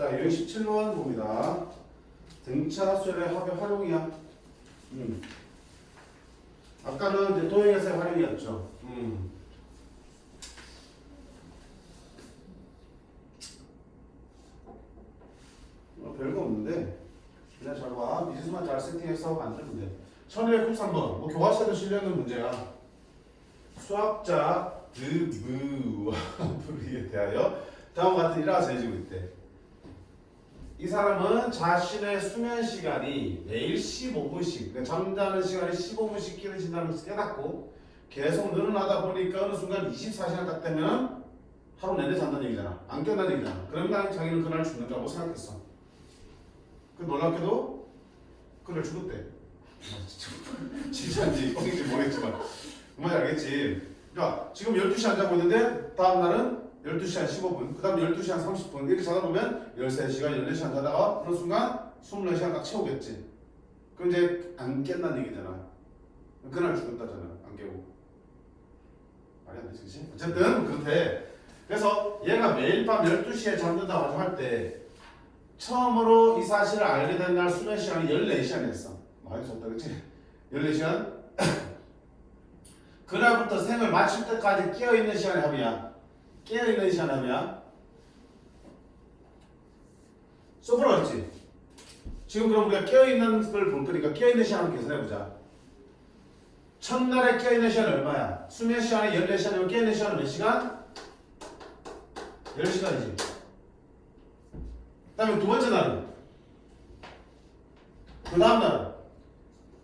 자, 유형 17번 봅니다. 등차 수열의 합의 활용이야. 아까는 이제 도형에서의 활용이었죠. 별거 없는데 그냥 잘 봐. 미지수만 잘 세팅해서 만들면 돼. 1293번 뭐 교과서에도 실려있는 문제야. 수학자 드브와 부르기에 대하여 다음과 같은 일화가 전해지고 있대. 이 사람은 자신의 수면 시간이 매일 15분씩, 그러니까 잠자는 시간이 15분씩 길어진다는 것을 깨닫고 계속 늘어나다 보니까 어느 순간 24시간 딱 되면 하루 내내 잔다는 얘기잖아. 안 깬다는 얘기잖아. 그러면 자기는 그날 죽는다고 생각했어. 그 놀랍게도 그날 죽었대. 진짜인지 뻥인지 모르겠지만 뭔지 알겠지. 그러니까 지금 12시 안 자고 있는데 다음 날은 12시 한 15분, 그 다음 12시 한 30분 이렇게 자다 보면 13시간, 14시간 자다가 어느 순간 24시간 딱 채우겠지. 그럼 이제 안 깬다는 얘기잖아. 그날 죽었다잖아. 안 깨고. 말이 안 되지, 그치? 어쨌든 그렇대. 그래서 얘가 매일 밤 12시에 잠든다고 가정할 때 처음으로 이 사실을 알게 된 날 수면 시간이 14시간이었어. 많이 줬다, 그치? 14시간? 그날부터 생을 마칠 때까지 깨어있는 시간의 합이야. 깨어있는 시간의 합이야. 써보라 그랬지? 지금 그럼 우리가 깨어있는 걸 볼 거니까 깨어있는 시간을 계산해보자. 첫날에 깨어있는 시간이 얼마야? 수면 시간이 14시간이면 깨어있는 시간은 몇 시간? 10시간이지. 그 다음에 두 번째 날은? 그 다음 날은?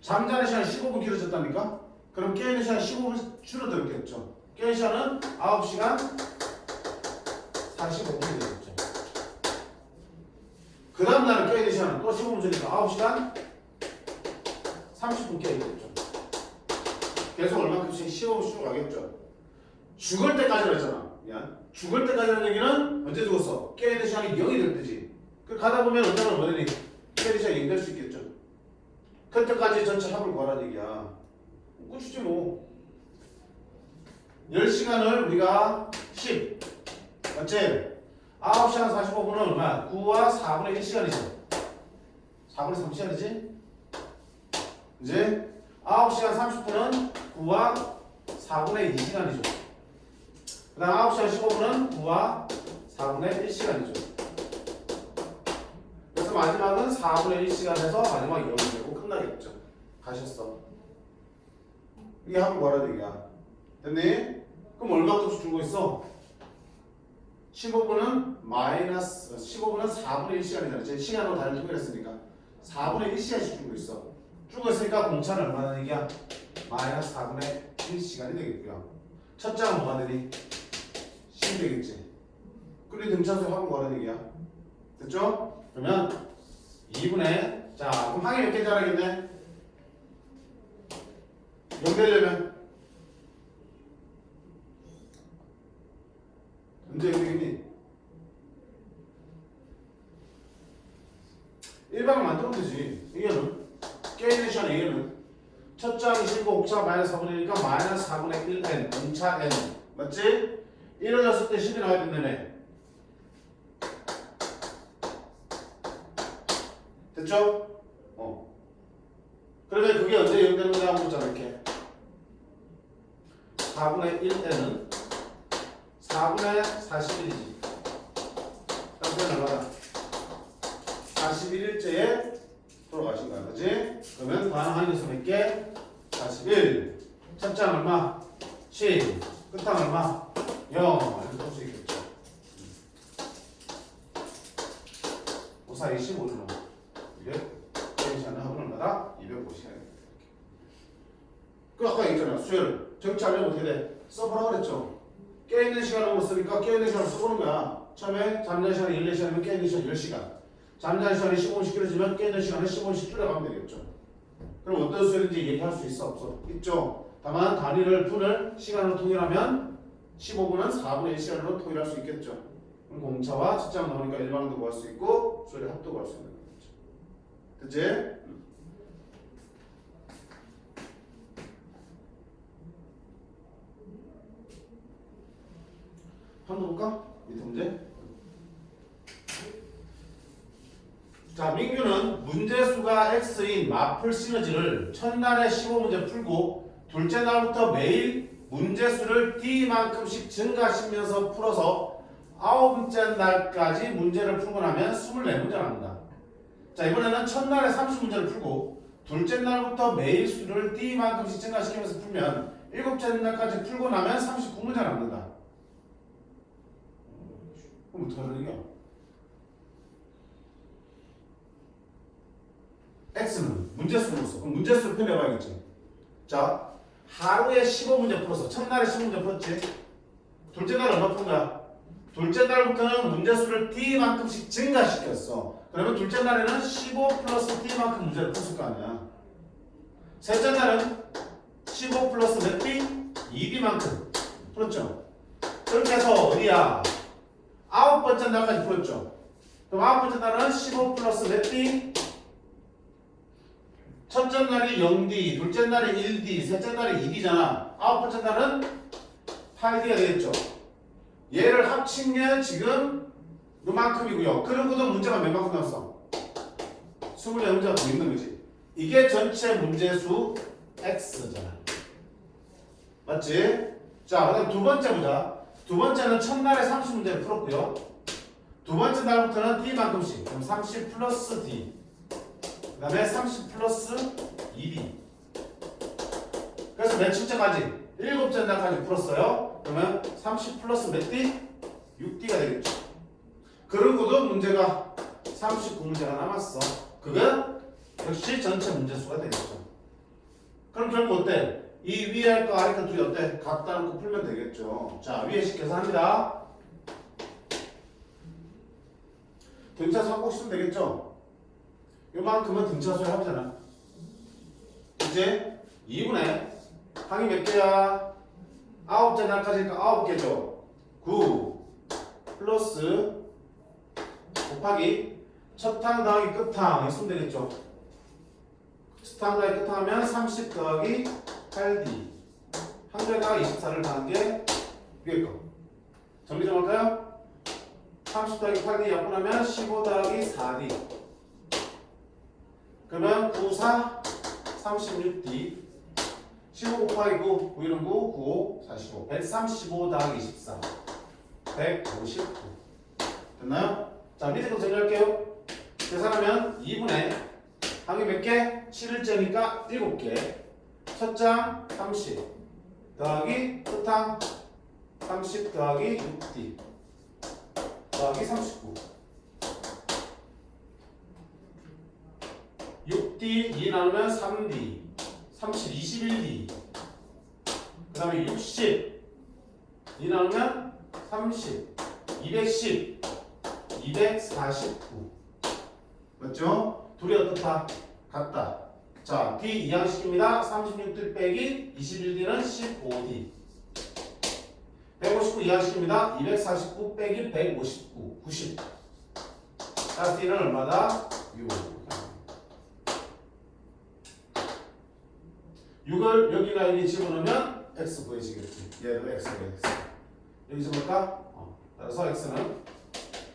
잠자는 시간이 15분 길어졌답니까? 그럼 깨어있는 시간 15분 줄어들었겠죠. 깨어있는 시간은 9시간 45분이 되겠죠. 그 다음 날은 깨어있는 시간은 또 15분 줄이니까 9시간 30분 깨어있겠죠. 계속 얼마큼씩 15분 쭉 가겠죠. 죽을 때까지라 했잖아. 미안. 죽을 때까지라는 얘기는 언제 죽었어? 깨어있는 시간이 0이 될 때지. 그 가다 보면 언젠가 뭐니? 깨어있는 시간이 0 될 수 있겠죠. 그때까지 전체 합을 구하라는 얘기야. 끝이지 뭐. 10시간을 우리가 10 맞지? 9시간 45분은 얼마야? 9와 4분의 1시간이죠. 4분의 3시간이지? 이제 9시간 30분은 9와 4분의 2시간이죠. 그 다음 9시간 15분은 9와 4분의 1시간이죠. 그래서 마지막은 4분의 1시간에서 마지막 0이 되고 끝나겠죠. 가셨어. 이게 합을 구하라는 얘기야. 됐니? 그럼 얼마큼씩 줄고 있어? 15분은 4분의 1시간이잖아. 제 시간으로 다를 통일했으니까 4분의 1시간씩 줄고 있어. 줄고 있으니까 공차는 얼마나 얘기야? 마이너스 4분의 1시간이 되겠고요. 첫 장은 뭐가 되니? 10이 되겠지. 그리고 등차수의 합을 구하라는 얘기야. 됐죠? 그러면 2분의 자 그럼 항이 몇 개 자라겠네? 0 되려면 언제 0 되겠니? 1방을 만들면 되지. 이게는 깨있는 시간 이게는 첫 장이 15, 옥차 마이너스 4분의 1이니까 마이너스 4분의 1n 분차 n 맞지? 1을 넣었을 때 10이 나와야 된다네. 됐죠? 그러면 그게 언제 0 되는 거냐 하고 있잖아. 이렇게 4분의 1n은 4분의 41이지. 땅콩이 얼마다? 41일째에 돌아가신 거야. 그지? 그러면 반항 인수 몇 개? 41. 첫 장 얼마? 10. 끝항 얼마? 0. 이렇게 볼 수 있겠죠. 5, 4, 25는 이게 시간은 합은 얼마다? 250시간. 그 아까 얘기했잖아. 수열 정치하려면 어떻게 돼? 써보라 그랬죠. 깨있는 시간으로 쓰니까 깨있는 시간을 써보는 거야. 처음에 잠자는 시간이 14시간이면 깨있는 시간 10시간. 잠자는 시간이 15분씩 길어지면 깨있는 시간을 15분씩 줄여가면 되겠죠. 그럼 어떤 수열인지 얘기할 수 있어? 없어? 있죠. 다만 단위를 푼을 시간으로 통일하면 15분은 4분의 1시간으로 통일할 수 있겠죠. 그럼 공차와 측장 나오니까 일방도 구할 수 있고 수열의 합도 구할 수 있는 거죠. 그치? 한번 볼까? 밑에 문제. 자, 민규는 문제수가 x인 마플 시너지를 첫날에 15문제 풀고 둘째 날부터 매일 문제수를 d만큼씩 증가시키면서 풀어서 아홉째 날까지 문제를 풀고 나면 24문제 나옵니다. 자, 이번에는 첫날에 30문제를 풀고 둘째 날부터 매일 수를 d만큼씩 증가시키면서 풀면 일곱째 날까지 풀고 나면 39문제 나옵니다. 그럼 어떻게 하는 얘기야? x는 문제수로서 그럼 문제수를 표현해봐야겠지. 자, 하루에 15문제 풀어서 첫날에 15문제 풀었지. 둘째 날 얼마 푼 거야? 둘째 날부터는 문제수를 d만큼씩 증가시켰어. 그러면 둘째 날에는 15 플러스 d만큼 문제를 풀었을 거 아니야. 셋째 날은 15 플러스 몇 d? 2d만큼 풀었죠. 그렇게 해서 어디야? 아홉 번째 날까지 풀었죠. 그럼 아홉 번째 날은 15 플러스 몇 d? 첫째 날이 0D, 둘째 날이 1D, 셋째 날이 2D잖아. 아홉 번째 날은 8D가 되겠죠. 얘를 합치면 지금 요만큼이고요. 그러고도 문제가 몇 만큼 나왔어? 24문제가 더 있는 거지. 이게 전체 문제수 X잖아. 맞지? 자, 그다음 두 번째 보자. 두 번째는 첫날에 30문제를 풀었고요. 두 번째 날부터는 D만큼씩. 그럼 30 플러스 D. 그 다음에 30 플러스 2D. 그래서 며칠째까지? 일곱째 날까지 풀었어요. 그러면 30 플러스 몇 D? 6D가 되겠죠. 그러고도 문제가 39문제가 남았어. 그건 역시 전체 문제수가 되겠죠. 그럼 결국 어때? 이 위에 거 아래 거 둘이 어때? 같다는 거 풀면 되겠죠. 자, 위에식 계산합니다. 등차수 한꼭 쓰면 되겠죠? 요만큼은 등차수를 하잖아. 이제 2분의 항이 몇 개야? 아홉째 날까지니까 9개죠. 9 플러스 곱하기 첫항 더하기 끝항 했으면 되겠죠. 첫항 더하기 끝항 하면 30 더하기 8D 한 개가 24를 더한 게 위에 거. 정리 좀 할까요? 30 더하기 8D 약분하면 15 더하기 4D. 그러면 9, 4, 36D 15 곱하기 9, 9, 1은 9, 9, 5, 45 135 더하기 24 159 됐나요? 자, 밑에 거 정리할게요. 계산하면 2분의 항이 몇 개? 7일째니까 7개 첫 장 30 더하기 끝항 30 더하기 6D 더하기 39 6D 2 나누면 3D 30 21D 그 다음에 60 2 나누면 30 210 249 맞죠? 둘이 어떻다? 같다. 자, D 이항식입니다. 36D 빼기 21D는 15D 159 이항식입니다. 249 빼기 159 90 따라서 D는 얼마다? 6 6을 여기 라인에 집어넣으면 x 구해지겠지. 얘도 x가 되겠어. 여기 집어넣을까? 따라서 x는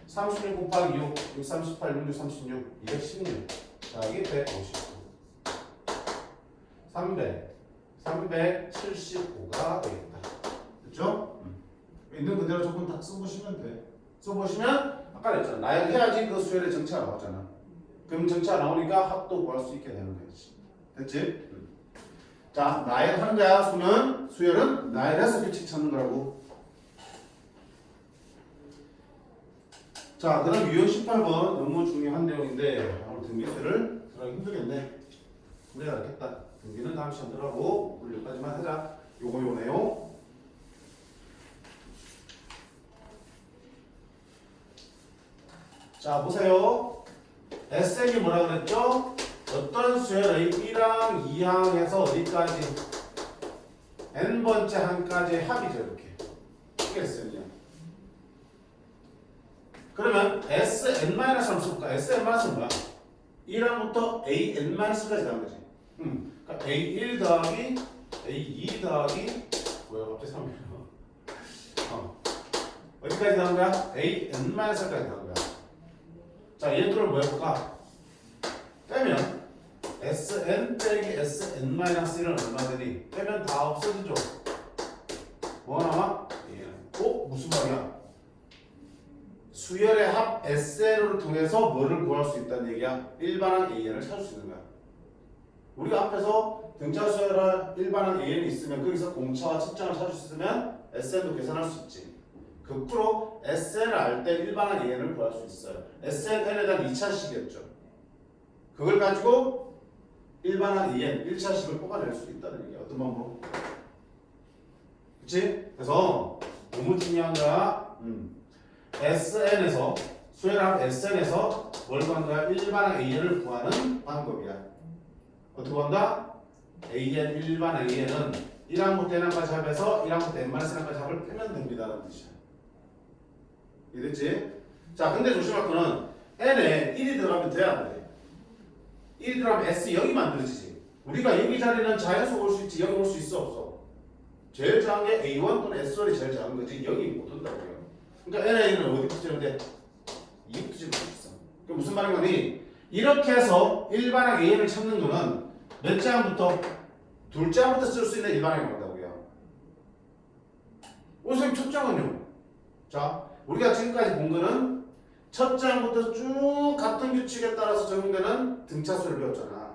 36 곱하기 6, 6, 38, 6, 6, 36, 216 더하기 159 300, 375가 되겠다. 됐죠? 있는 그대로 조금 다 써보시면 돼. 써보시면 아까 그랬잖아. 나열해야지 그 수열의 정체가 나오잖아. 그럼 정체가 나오니까 합도 구할 수 있게 되는 거지. 됐지? 자, 나열하는 거야. 수는 수열은 나열해서 규칙 찾는 거라고. 자, 그럼 유형 18번 너무 중요한 내용인데 아무튼 미술을 들어가기 힘들겠네. 우리가 알겠다. 여기는 다음 시간 들어가고 우리 여기까지만 하자. 요거네요. 자, 보세요. SM이 뭐라 그랬죠? 어떤 수열의 1항, 2항에서 어디까지? n번째 항까지 합이죠, 이렇게. 이게 SM이야. 그러면 Sn-을 써볼까? Sn-은 뭐야? 1항부터 AN-까지 가는 거지. 그러니까 A1 더하기 A2 더하기 뭐야, 갑자기 3이야. 어디까지 가는 거야? AN-까지 가는 거야. 자, 얘들을 뭐 해볼까? 빼면 Sn 빼기 Sn-1은 얼마 되니? 빼면 다 없어지죠. 뭐 남아? 무슨 말이야? 수열의 합 SN을 통해서 뭐를 구할 수 있다는 얘기야? 일반항 AN을 찾을 수 있는 거야. 우리가 앞에서 등차 수열할 일반항 AN이 있으면 거기서 공차와 측정을 찾을 수 있으면 SN도 계산할 수 있지. 거꾸로 SN을 알 때 일반항 AN을 구할 수 있어요. SN에 대한 2차식이었죠. 그걸 가지고 일반항 AN 1차식을 뽑아낼 수 있다는 얘기야. 어떤 방법으로? 그치? 그래서 너무 중요한 거야. SN에서 수열합 SN에서 뭘 구한 거야? 일반항 AN을 구하는 방법이야. 어떻게 구한다? AN 일반항 AN은 1항부터 n항까지 합해서 1항부터 n-1항까지 합을 빼면 됩니다라는 뜻이야. 이해됐지? 자, 근데 조심할 거는 n에 1이 들어가면 돼, 안 돼? 1이 들어가면 S 여기 만들어지지. 우리가 여기 자리는 자연수 올 수 있지, 여기 올 수 있어, 없어? 제일 작은 게 A1 또는 S1이 제일 작은 거지, 여기 못 온다고요. 그러니까 NA는 어디 붙이는데? 2 붙이는 수 있어. 그럼 무슨 말인 거니? 이렇게 해서 일반항 AN을 찾는 거는 몇 장부터? 둘째 항부터 쓸 수 있는 일반항이 나온다고요. 선생님 첫 장은요? 자, 우리가 지금까지 본 거는 첫 장부터 쭉 같은 규칙에 따라서 적용되는 등차 수를 배웠잖아.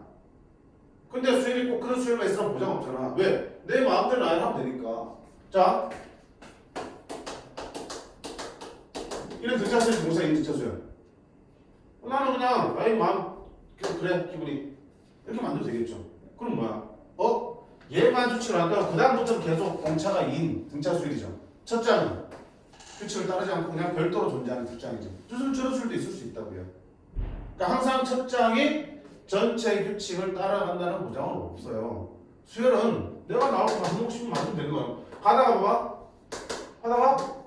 근데 수열이 꼭 그런 수열만 있으면 보장 없잖아. 왜? 내 마음대로 나열하면 되니까. 자, 이런 등차 수열 동사인 등차 수열. 나는 그냥 나의 마음 그래 기분이 이렇게 만들면 되겠죠. 그럼 뭐야? 얘만 규칙을 한다고 그 다음부터는 계속 공차가 2인 등차 수열이죠. 첫 장은 규칙을 따르지 않고 그냥 별도로 존재하는 두 장이죠. 저런 수도 있을 수 있다고요. 그러니까 항상 첫 장이 전체 규칙을 따라간다는 보장은 없어요. 수열은 내가 나올 거 한 목씩 만들면 되는 거야. 가다가 봐봐. 하다가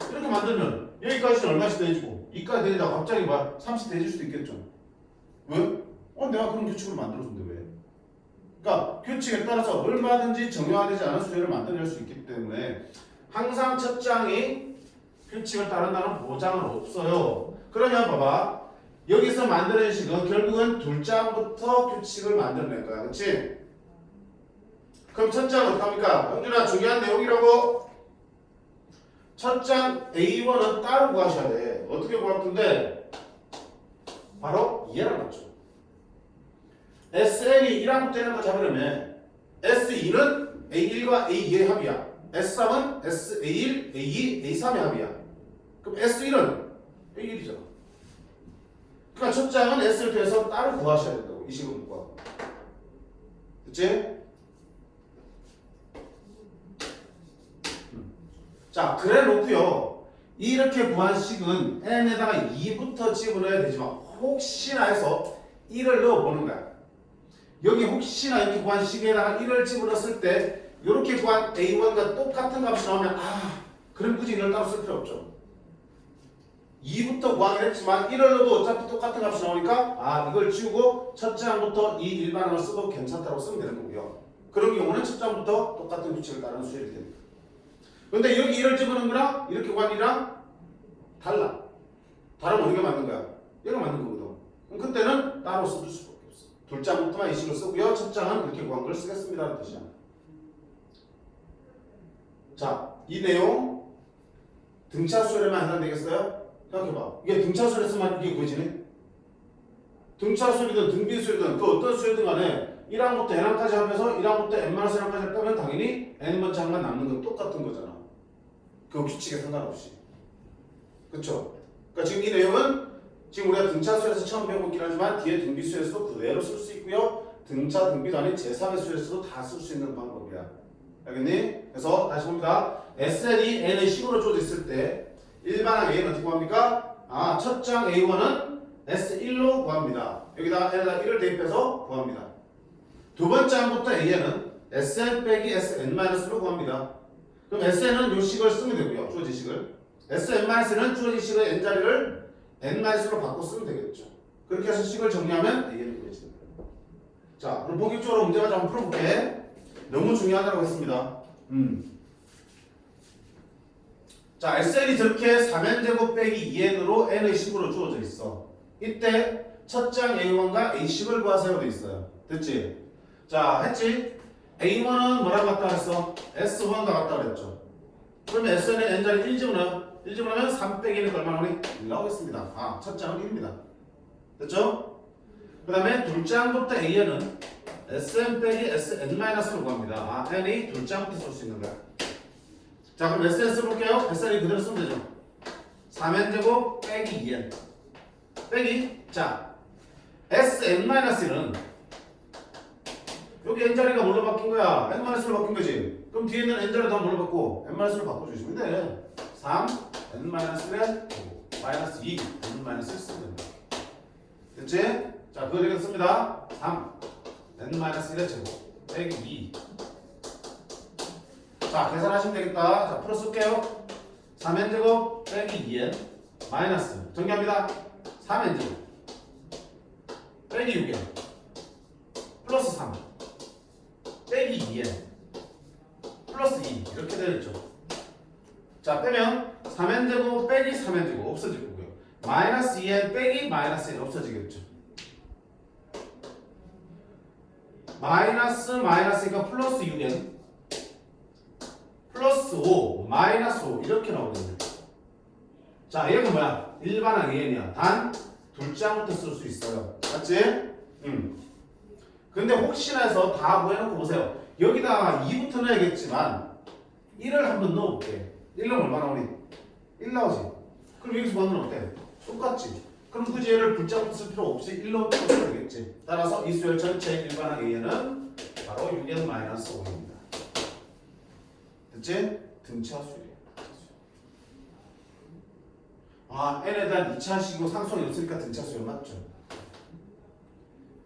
이렇게 만들면 여기까지는 얼마씩 더해지고 이까지 더해지다가 갑자기 막 30 더해질 수도 있겠죠. 왜? 내가 그런 규칙을 만들어준데 왜? 그러니까 규칙에 따라서 얼마든지 정형화되지 않은 수열을 만들어낼 수 있기 때문에 항상 첫 장이 규칙을 따른다는 보장은 없어요. 그러면 봐봐. 여기서 만들어낸 식은 결국은 둘째 항부터 규칙을 만들어낼 거야. 그렇지? 그럼 첫 장은 어떡합니까? 영준아 중요한 내용이라고. 첫 장 A1은 따로 구하셔야 돼. 어떻게 구할 건데? 바로 이해를 맞죠. SN이 1항부터 n항까지 잡으려면 S2는 A1과 A2의 합이야. S3은 A1, A2, A3의 합이야. 그럼 S1은 A1이잖아. 그러니까 첫 장은 S를 통해서 따로 구하셔야 된다고. 이 식으로 구하고. 그치? 자, 그래 놓고요. 이렇게 구한 식은 n에다가 2부터 집어넣어야 되지만 혹시나 해서 1을 넣어보는 거야. 여기 혹시나 이렇게 구한 식에다가 1을 집어넣었을 때 이렇게 구한 A1과 똑같은 값이 나오면 그럼 굳이 1을 따로 쓸 필요 없죠. 2부터 구하긴 했지만 1을 넣어도 어차피 똑같은 값이 나오니까 이걸 지우고 첫 장부터 이 일반항을 쓰고 괜찮다고 쓰면 되는 거고요. 그런 경우는 첫 장부터 똑같은 규칙을 따르는 수열이 됩니다. 근데 여기 1을 집어넣은 거랑 이렇게 구한 1이랑 달라. 다르면 어디가 맞는 거야? 얘가 맞는 거거든. 그럼 그때는 따로 써줄 수밖에 없어. 둘 장부터만 이 식을 쓰고요. 첫 장은 이렇게 구한 걸 쓰겠습니다. 라는 뜻이야. 자, 이 내용 등차 수열에만 해당되겠어요? 생각해봐. 이게 등차 수열에서만 이게 구해지네? 등차 수열이든 등비 수열이든 그 어떤 수열이든 간에 1항부터 n항까지 하면서 1항부터 n-1항까지 빼면 당연히 n번째 항만 남는 건 똑같은 거잖아. 그 규칙에 상관없이. 그쵸? 그러니까 지금 이 내용은 지금 우리가 등차 수열에서 처음 배우고 있긴 하지만 뒤에 등비 수열에서도 그대로 쓸 수 있고요. 등차 등비도 아닌 제3의 수열에서도 다 쓸 수 있는 방법이야. 알겠니? 그래서 다시 봅니다. SN이 n의 식으로 주어져 있을 때 일반항 A는 어떻게 구합니까? 첫 장 A1은 S1로 구합니다. 여기다가 n에다 1을 대입해서 구합니다. 두 번째 항부터 AN은 SN 빼기 SN-로 구합니다. 그럼 SN은 요 식을 쓰면 되고요. 주어진 식을. SN-는 주어진 식의 n자리를 n-로 바꿔 쓰면 되겠죠. 그렇게 해서 식을 정리하면 AN이 구해지는 거예요. 자, 그럼 본격적으로 문제가 좀 풀어볼게. 너무 중요하다고 했습니다. 자, SN이 저렇게 3n제곱 빼기 2n으로 n의 식으로 주어져 있어. 이때 첫장 A1과 A10을 구하세요 돼 있어요. 됐지? 자, 했지? A1은 뭐라고 갖다 그랬어? S1과 같다 그랬죠. 그러면 SN의 n자리 1 집어넣어요. 1 집어넣으면 3 빼기 1은 얼마나 오니? 1 나오겠습니다. 아, 첫 장은 1입니다. 됐죠? 그 다음에 둘장부터 AN은 SN 빼기 SN-를 구합니다. 아, n이 둘장부터 쓸 수 있는 거야. 자, 그럼 SN 써볼게요. SN이 그대로 쓰면 되죠. 3n제곱 빼기 2n 빼기, 자, SN-1은 여기 n자리가 뭘로 바뀐 거야? n-로 바뀐 거지. 그럼 뒤에 있는 n자리 다 뭘로 바꾸고 n-로 바꿔주시면 돼. 3, n-1에 마이너스 2, n-1 쓰면 됩니다. 됐지? 자, 그거 되겠습니다. 3, n-1의 제곱 빼기 2. 자, 계산하시면 되겠다. 자, 풀어쓸게요. 3n제곱 빼기 2n 마이너스 정리합니다. 3n제곱 빼기 6n 플러스 3 빼기 2n 플러스 2 이렇게 되겠죠. 자, 빼면 3n제곱 빼기 3n제곱 없어질 거고요. 마이너스 2n 빼기 마이너스 1 없어지겠죠. 마이너스니까 플러스 6n 플러스 5 마이너스 5 이렇게 나오거든요. 자, 이건 뭐야? 일반항 AN이야. 단 둘장부터 쓸 수 있어요. 맞지? 근데 혹시나 해서 다 구해놓고 보세요. 여기다가 2부터 넣어야겠지만 1을 한번 넣어볼게. 1 넣으면 얼마 나오니? 1 나오지? 그럼 여기서 뭐 넣으면 어때? 똑같지? 그럼 굳이 얘를 불장부터 쓸 필요 없이 1 넣으면 되겠지. 따라서 이 수열 전체 일반항 AN은 바로 6n-5입니다. 됐지? 등차 수열이야. 아, n에 대한 2차식이고 상수항이 없으니까 등차 수열 맞죠?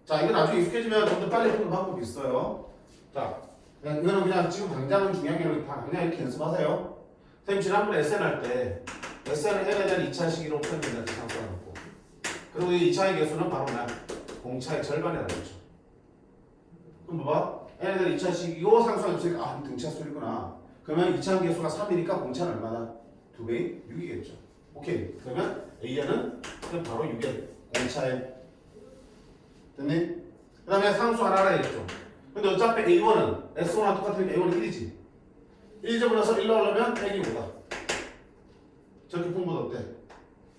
자, 이거 나중에 익숙해지면 좀 더 빨리 푸는 방법이 있어요. 자, 이거는 그냥 지금 당장은 중요한 게 아니라 그냥 이렇게 연습하세요. 선생님 지난번에 SN 할 때 SN은 n에 대한 2차식으로 표현된다 상수항을 놓고, 그리고 이 2차의 개수는 바로 뭐야? 공차의 절반이라고 했죠. 그럼 봐봐, n에 대한 2차식이고 상수항이 없으니까 아, 등차 수열이구나. 그러면 2차 개수가 3이니까 공차는 얼마나? 2배인 6이겠죠. 오케이. 그러면 AN은 그냥 바로 6의 공차에 됐니? 그 다음에 상수 하나 알아야겠죠. 근데 어차피 A1은 S1랑 똑같으니까 A1은 1이지. 1 집어넣어서 1 넣으려면 빼기 5다. 저렇게 푼 것보다 어때?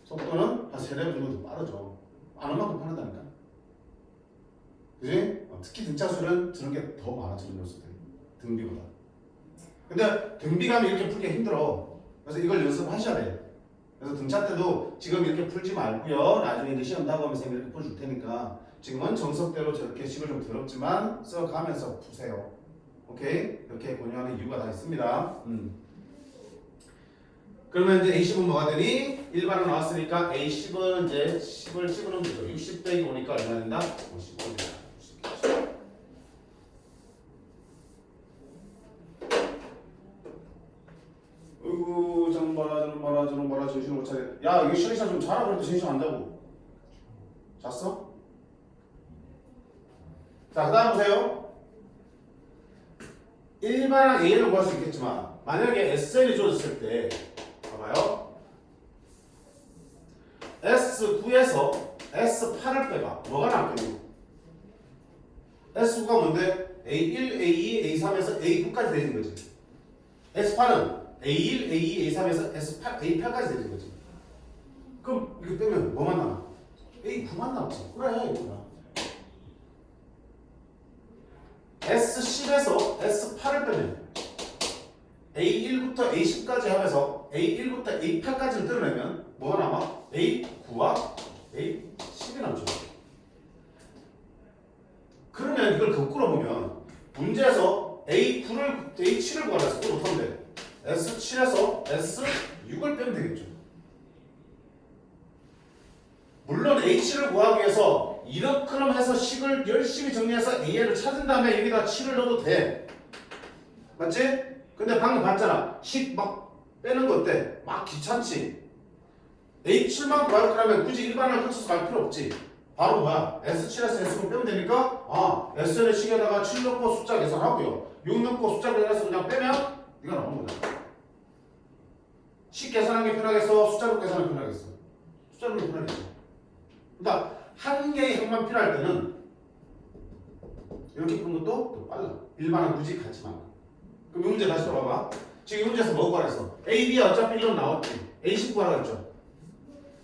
속도는 한 3배 정도 더 빠르죠. 안 얼마큼 빠르다니까. 그지? 특히 등차수는 저런 게 더 많아, 저런 요소들이. 등비보다. 근데 등비감이 이렇게 풀기 힘들어. 그래서 이걸 연습하셔야 돼. 그래서 등차 때도 지금 이렇게 풀지 말고요. 나중에 이제 시험 다가오면서 이렇게 풀어줄 테니까 지금은 정석대로 저렇게 식을 좀 더럽지만 써가면서 푸세요. 오케이? 이렇게 권유하는 이유가 다 있습니다. 그러면 이제 A10은 뭐가 되니? 일반으로 나왔으니까 A10은 이제 10을 집어넣으면 되죠. 60 빼기 5니까 얼마 된다? 55입니다. 어이구, 저놈 봐라, 정신을 못 차려. 야, 이거 시간 좀 자라 그래도 정신 안 자고. 잤어? 자, 그 다음 보세요. 일반항 A를 구할 수 있겠지만 만약에 SN이 주어졌을 때 봐봐요. S9에서 S8을 빼봐. 뭐가 남겠니? S9가 뭔데? A1, A2, A3에서 A9까지 되는 거지. S8은 A1, A2, A3에서 S8, A8까지 되는 거지. 그럼 이거 빼면 뭐만 남아? A9만 남지. 그래, 이거야. S10에서 S8을 빼면 A1부터 A10까지 하면서 A1부터 A8까지를 뜯어내면 뭐가 남아? A9와 A10이 남죠. 그러면 이걸 거꾸로 보면 문제에서 A7을 구하라 해서 또 못하는데 S7에서 S6을 빼면 되겠죠. 물론 H를 구하기 위해서 이렇게럼 해서 식을 열심히 정리해서 AN을 찾은 다음에 여기다 7을 넣어도 돼. 맞지? 근데 방금 봤잖아. 식 막 빼는 거 어때? 막 귀찮지? A7만 구할 거라면 굳이 일반을 펼쳐서 갈 필요 없지. 바로 뭐야? S7에서 S9 빼면 되니까 아, S의 식에다가 7 넣고 숫자 계산하고요. 6 넣고 숫자 계산해서 그냥 빼면 이거 나오는 거잖아. 식 계산하는 게 편하겠어? 숫자로 계산하는 게 편하겠어? 숫자로 편하겠어. 그러니까 한 개의 항만 필요할 때는 이렇게 푸는 것도 더 빨라. 일반은 굳이 같이 만. 그럼 이 문제 다시 돌아봐. 지금 이 문제에서 뭐 구하랬어? A, B 어차피 1로 나왔지. A10 구하라고 했죠.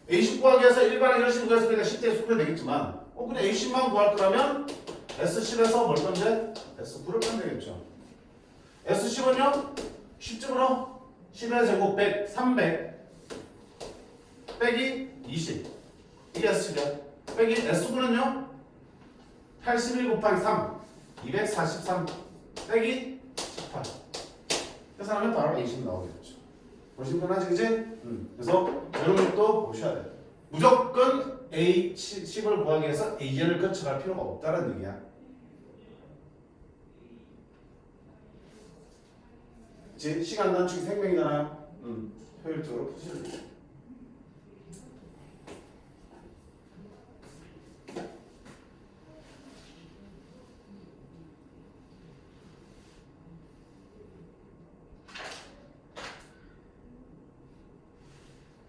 A10 구하기 위해서 일반은 이런 식으로 구했으니까 10대에 수표 되겠지만 그냥 A10만 구할 거라면 S10에서 뭘 던데? S9를 pen 되겠죠. S10은요? 10쯤으로 10의 제곱 100, 300 빼기 20 이게 S10이야. 빼기 S9는요? 81 곱하기 3 243 빼기 18 계산하면 바로 20 나오겠죠. 훨씬 편하지 그지? 그래서 이런 것도 보셔야 돼. 무조건 A10을 구하기 위해서 AN을 거쳐갈 필요가 없다는 얘기야. 그치? 시간 단축이 생명이잖아요. 효율적으로 푸시면 돼요.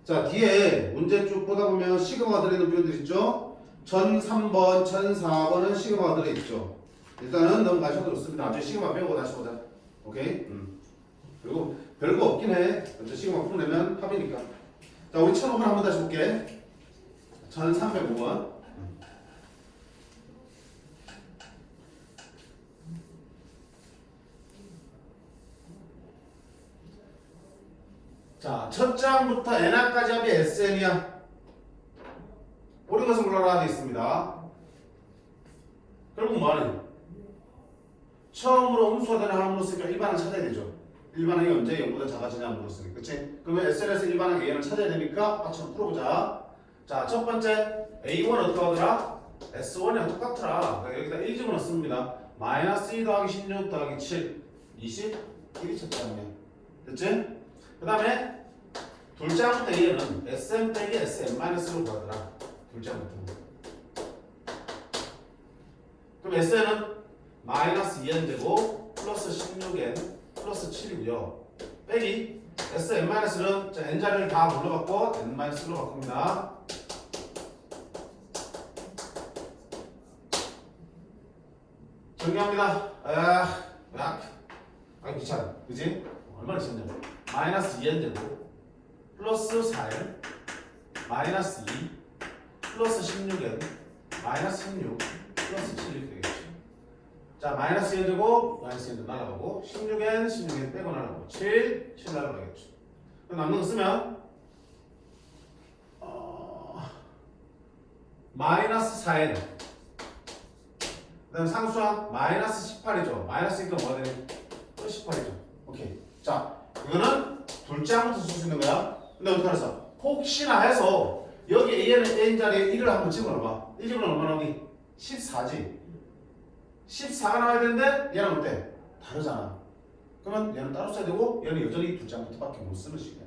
자, 뒤에 문제 쭉 보다 보면 시그마가 들어있는 표현들 있죠? 1003번, 1004번은 시그마가 들어있죠. 일단은 넘어가셔도 좋습니다. 나중에 시그마 배우고 다시 보자. 오케이? 그리고 별거 없긴 해. 먼저 시그마 풀어내면 합이니까. 자, 우리 1005번 한번 다시 볼게. 1305번. 자, 첫 장부터 n까지 합이 sn이야. 옳은 것을 골라라 되어 있습니다. 결국 뭐하는? 처음으로 음수가 되는 항을 물었으니까 일반항 찾아야 되죠. 일반항이 언제 0보다 작아지냐 물었으니까. 그치? 그러면 sn에서 일반항 a를 찾아야 되니까 같이 풀어보자. 자, 첫 번째 a1 어떻게 하더라? s1이랑 똑같더라. 그러니까 여기다 1 집어넣습니다. 마이너스 2 더하기 16 더하기 7 21이 첫 장이야. 됐지? 그 다음에 둘째 항부터 a는 sn 빼기 sn-로 구하더라. 둘째 항부터. 그럼 sn은 마이너스 2n 되고 플러스 16n 플러스 7이고요. 빼기 sn-는 n자리를 다 물러받고 n-로 바꿉니다. 정리합니다. 귀찮아. 그지? 얼마나 지었냐. 마이너스 2n 되고 플러스 4n 마이너스 2 플러스 16n 마이너스 16 플러스 7 이렇게 되겠죠. 자, 마이너스 1 되고 마이너스 1도 날아가고 16n 빼고 날아가고 7 날아가겠죠. 그럼 남는 거 쓰면 마이너스 4n 그 다음에 상수항 마이너스 18이죠. 마이너스 1가 뭐가 되니? 또 18이죠. 오케이. 자, 이거는 둘째 항부터 쓸 수 있는 거야. 근데 어떻게 알았어? 혹시나 해서 여기 An 자리에 1을 한번 집어넣어봐. 1 집어넣으면 얼마 나오니? 14지. 14가 나와야 되는데 얘는 어때? 다르잖아. 그러면 얘는 따로 써야 되고 얘는 여전히 둘째 항부터밖에 못 쓰는 식이야.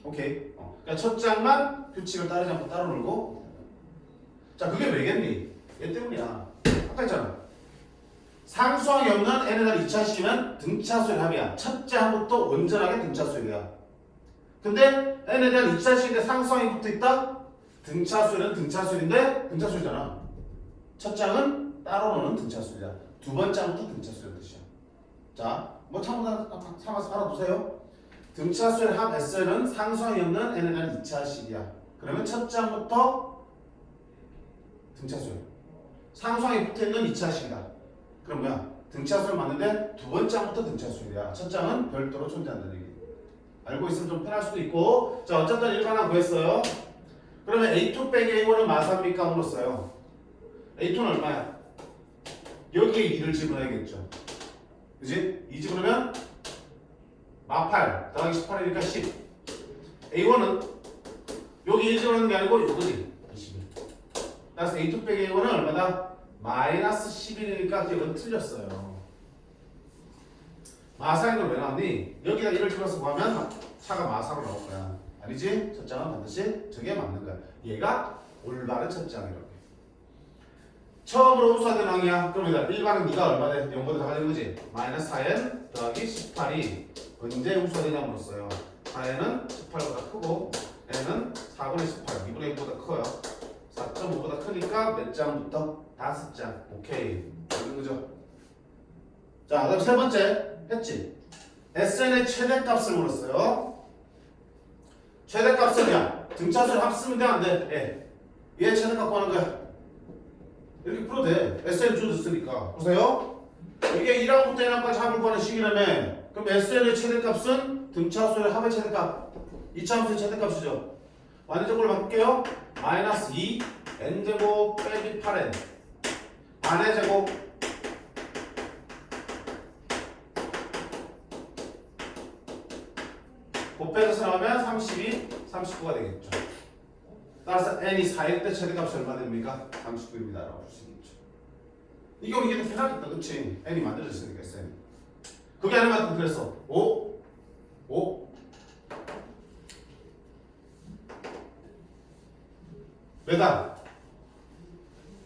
오케이. 그러니까 첫 장만 규칙을 따르지 않고 따로 놀고. 자, 그게 왜겠니? 얘 때문이야. 아까 했잖아. 상수항이 없는 n에 대한 2차식이면 등차수의 합이야. 첫째 항부터 온전하게 등차수이야. 근데 n에 대한 2차식인데 상수항이 붙어있다? 등차수는 등차수인데 등차수이잖아. 첫째 항은 따로 노는 등차수이야. 두 번째 항부터 등차수라는 뜻이야. 자, 뭐 참아서 알아두세요. 등차수의 합 S는 상수항이 없는 n에 대한 2차식이야. 그러면 첫째 항부터 등차수야. 상수항이 붙어있는 2차식이다. 그럼 뭐야? 등차수를 맞는데 두 번째 항부터 등차수야. 첫 장은 별도로 존재한다는 얘기. 알고 있으면 좀 편할 수도 있고. 자, 어쨌든 일반항 구했어요. 그러면 A2 빼기 A1은 마삼입니까? 물었어요. A2는 얼마야? 여기에 2를 집어넣어야겠죠. 그지? 2 집어넣으면 마8 더하기 18이니까 10. A1은 여기 1 집어넣는 게 아니고 요거지. 21. 따라서 A2 빼기 A1은 얼마다? 마이너스 11이니까 이건 틀렸어요. 마사인 걸 왜 나왔니? 여기다 1을 집어서 구하면 차가 마사로 나올 거야. 아니지? 첫 장은 반드시 저게 맞는 거야. 얘가 올바른 첫 장이라고. 처음으로 음수가 된 항이야. 그럼 여기다 일반은 네가 얼마 돼? 0보다 작아지는 거지? 마이너스 4n 더하기 18이 언제 음수가 되냐 물었어요. 4n은 18보다 크고 n은 4분의 18, 2분의 1보다 커요. 4.5보다 크니까 몇 장부터? 5장. 오케이. 되는 거죠? 자, 그럼 세 번째 했지? SN의 최대값을 물었어요. 최대값은야 등차수를 합쓰면 돼, 안 돼? 예. 얘 최대값 구하는 거야. 이렇게 풀어도 돼. SN 주어졌으니까. 보세요. 이게 1항부터 1항까지 합을 구하는 식이라며. 그럼 SN의 최대값은 등차수의 합의 최대값, 이차함수의 최대값이죠. 완전적으로 바꿀게요. 마이너스 2 n제곱 빼기 8n 반의 제곱 곱해서 나오면 32, 39가 되겠죠. 따라서 n이 4일 때 최대값이 얼마 됩니까? 39입니다. 라고 볼 수 있겠죠. 이게 우리 더 편하겠다. 그치? n이 만들어졌으니까 n. 그게 아니면 그랬어. 5 매당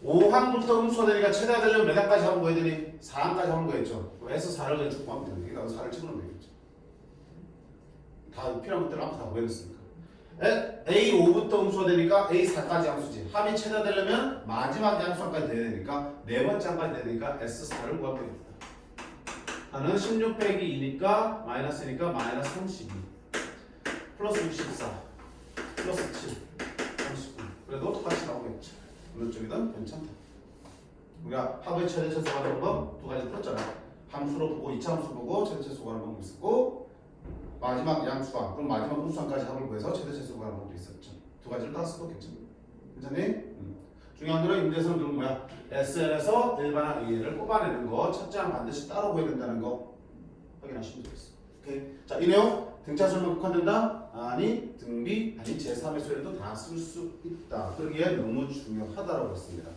5항부터 음수가 되니까 최대가 되려면 매당까지 하는 거 애들이 4항까지 하는 거였죠. S 4를 그냥 쭉 구하면 되는 거니까 4를 찍어놓으면 되겠죠. 다 필요한 것들을 한번 다 구해냈으니까. A5부터 음수가 되니까 A4까지 함수지. 합이 최대가 되려면 마지막 함수까지 돼야 되니까 네 번째 항까지 돼야 되니까 S4를 구하면 되겠다. 하는 16 빼기 2니까 마이너스니까 마이너스 32 플러스 64 플러스 7 39 그래도 똑같이 나오겠죠. 어느 쪽이든 괜찮다. 우리가 합의 최대 최소 구하는 방법 두 가지 풀었잖아. 함수로 보고 2차 함수 보고 최대 최소 구하는 방법이 있었고 마지막 양수항 그럼 마지막 음수항까지 합을 구해서 최대 최소 구하는 방법도 있었죠. 두 가지를 다 써도 괜찮니? 중요한 거는 임대선은 그런 뭐야? SN에서 일반항 A를 뽑아내는 거 첫째 항 반드시 따로 구해야 된다는 거 확인하시면 되겠어. 오케이. 자, 이 내용 등차수만 극한된다? 아니 등비 아니 제3의 소리도 다 쓸 수 있다. 그러기에 너무 중요하다라고 했습니다.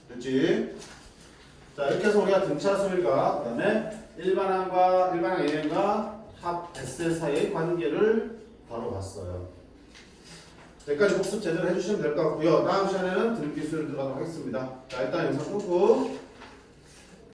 됐지? 자, 이렇게 해서 우리가 등차수일과 그 다음에 일반항 A과 합 SL 사이의 관계를 다뤄봤어요. 여기까지 복습 제대로 해주시면 될 것 같고요. 다음 시간에는 등비수를 들어가도록 하겠습니다. 자, 일단 영상 끊고